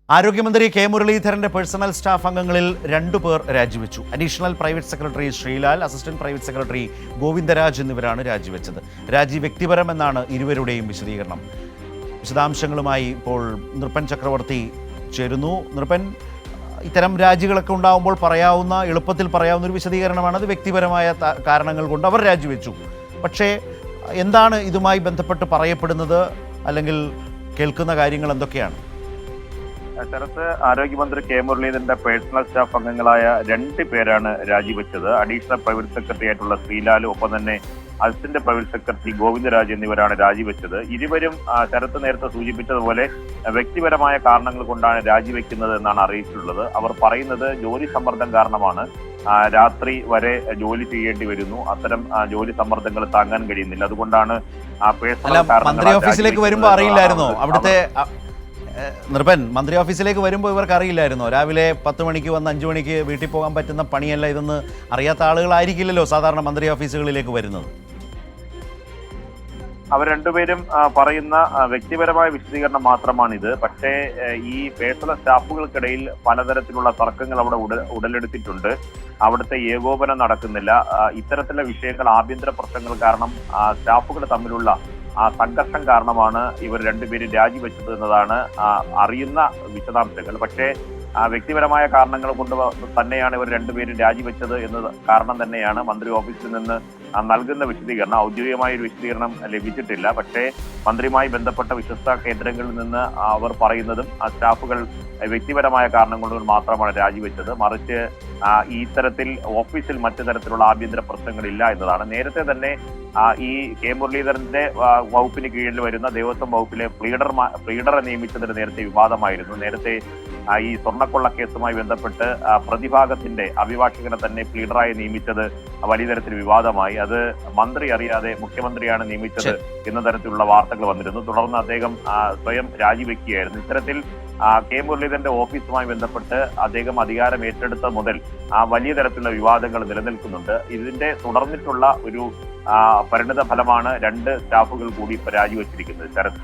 ആരോഗ്യമന്ത്രി കെ മുരളീധരന്റെ personal staff അംഗങ്ങളിൽ 2 പേർ രാജിവെച്ചു. Additional private secretary Sreelal, assistant private secretary Govindaraj എന്നിവരാണ് രാജിവെച്ചത്. രാജി വ്യക്തിപരമെന്നാണ് ഇരുവരുടെയും വിശദീകരണം. വിശദാംശങ്ങളുമായി ഇപ്പോൾ നൃപൻ ചക്രവർത്തി ചേരുന്നു. നൃപൻ, ഇത്തരം രാജികളൊക്കെ ഉണ്ടാകുമ്പോൾ എളുപ്പത്തിൽ പറയാവുന്ന ഒരു വിശദീകരണമാണ് അത് വ്യക്തിപരമായ കാരണങ്ങൾ കൊണ്ട് അവർ രാജിവെച്ചു. പക്ഷേ എന്താണ് ഇതുമായി ബന്ധപ്പെട്ട് പറയപ്പെടുന്നത്, അല്ലെങ്കിൽ കേൾക്കുന്ന കാര്യങ്ങൾ എന്തൊക്കെയാണ്? ശരത്ത്, ആരോഗ്യമന്ത്രി കെ മുരളീധരന്റെ പേഴ്സണൽ സ്റ്റാഫ് അംഗങ്ങളായ 2 പേരാണ് രാജിവെച്ചത്. അഡീഷണൽ പ്രൈവറ്റ് സെക്രട്ടറി ആയിട്ടുള്ള ശ്രീലാലും ഒപ്പം തന്നെ അസിസ്റ്റന്റ് പ്രൈവറ്റ് സെക്രട്ടറി ഗോവിന്ദരാജ് എന്നിവരാണ് രാജിവെച്ചത്. ഇരുവരും ശരത്ത് നേരത്തെ സൂചിപ്പിച്ചതുപോലെ വ്യക്തിപരമായ കാരണങ്ങൾ കൊണ്ടാണ് രാജിവെക്കുന്നത് എന്നാണ് അറിയിച്ചിട്ടുള്ളത്. അവർ പറയുന്നത് ജോലി സമ്മർദ്ദം കാരണമാണ്. രാത്രി വരെ ജോലി ചെയ്യേണ്ടി വരുന്നു. അത്തരം ജോലി സമ്മർദ്ദങ്ങൾ താങ്ങാൻ കഴിയുന്നില്ല. അതുകൊണ്ടാണ് മന്ത്രി ഓഫീസിലേക്ക് വരുമ്പോൾ അറിയില്ലായിരുന്നോ? അവിടുത്തെ നൃപൻ, മന്ത്രി ഓഫീസിലേക്ക് വരുമ്പോൾ ഇവർക്ക് അറിയില്ലായിരുന്നോ രാവിലെ 10 മണിക്ക് വന്ന് 5 മണിക്ക് വീട്ടിൽ പോകാൻ പറ്റുന്ന പണിയല്ല ഇതെന്ന്? അറിയാത്ത ആളുകളായിരിക്കില്ലല്ലോ സാധാരണ മന്ത്രി ഓഫീസുകളിലേക്ക് വരുന്നത്. അവർ 2 പേരും പറയുന്ന വ്യക്തിപരമായ വിശദീകരണം മാത്രമാണിത്. പക്ഷേ ഈ പേഴ്സണൽ സ്റ്റാഫുകൾക്കിടയിൽ പലതരത്തിലുള്ള തർക്കങ്ങൾ അവിടെ ഉടലെടുത്തിട്ടുണ്ട്. അവിടുത്തെ ഏകോപനം നടക്കുന്നില്ല. ഇത്തരത്തിലുള്ള വിഷയങ്ങൾ, ആഭ്യന്തര പ്രശ്നങ്ങൾ കാരണം സ്റ്റാഫുകൾ തമ്മിലുള്ള സംഘർഷം കാരണമാണ് ഇവർ 2 പേരും രാജിവെച്ചത് എന്നതാണ് അറിയുന്ന വിശദാംശങ്ങൾ. പക്ഷേ വ്യക്തിപരമായ കാരണങ്ങൾ കൊണ്ട് തന്നെയാണ് ഇവർ 2 പേരും രാജിവെച്ചത് എന്നത് കാരണം തന്നെയാണ് മന്ത്രി ഓഫീസിൽ നിന്ന് നൽകുന്ന വിശദീകരണം. ഔദ്യോഗികമായ ഒരു വിശദീകരണം ലഭിച്ചിട്ടില്ല. പക്ഷേ മന്ത്രിയുമായി ബന്ധപ്പെട്ട വിശ്വസ്ത കേന്ദ്രങ്ങളിൽ നിന്ന് അവർ പറയുന്നതും സ്റ്റാഫുകൾ വ്യക്തിപരമായ കാരണങ്ങൾ കൊണ്ട് മാത്രമാണ് രാജിവെച്ചത്. മറിച്ച് ഈ തരത്തിൽ ഓഫീസിൽ മറ്റു തരത്തിലുള്ള ആഭ്യന്തര പ്രശ്നങ്ങളില്ല എന്നതാണ്. നേരത്തെ തന്നെ ഈ കെ മുരളീധരന്റെ വകുപ്പിന് കീഴിൽ വരുന്ന ദേവസ്വം വകുപ്പിലെ പ്ലീഡറെ നിയമിച്ചതിന് നേരത്തെ വിവാദമായിരുന്നു. നേരത്തെ ഈ സ്വർണ്ണക്കൊള്ള കേസുമായി ബന്ധപ്പെട്ട് പ്രതിഭാഗത്തിന്റെ അഭിഭാഷകനെ തന്നെ പ്ലീഡറായി നിയമിച്ചത് വലിയ തരത്തിൽ വിവാദമായി. അത് മന്ത്രി അറിയാതെ മുഖ്യമന്ത്രിയാണ് നിയമിച്ചത് എന്ന തരത്തിലുള്ള വാർത്തകൾ വന്നിരുന്നു. തുടർന്ന് അദ്ദേഹം സ്വയം രാജിവെക്കുകയായിരുന്നു. ഇത്തരത്തിൽ കെ മുരളീധരന്റെ ഓഫീസുമായി ബന്ധപ്പെട്ട് അദ്ദേഹം അധികാരം ഏറ്റെടുത്ത മുതൽ വലിയ തരത്തിലുള്ള വിവാദങ്ങൾ നിലനിൽക്കുന്നുണ്ട്. ഇതിന്റെ തുടർന്നിട്ടുള്ള ഒരു പരിണിത ഫലമാണ് 2 സ്റ്റാഫുകൾ കൂടി രാജിവെച്ചിരിക്കുന്നത്. ശരത്.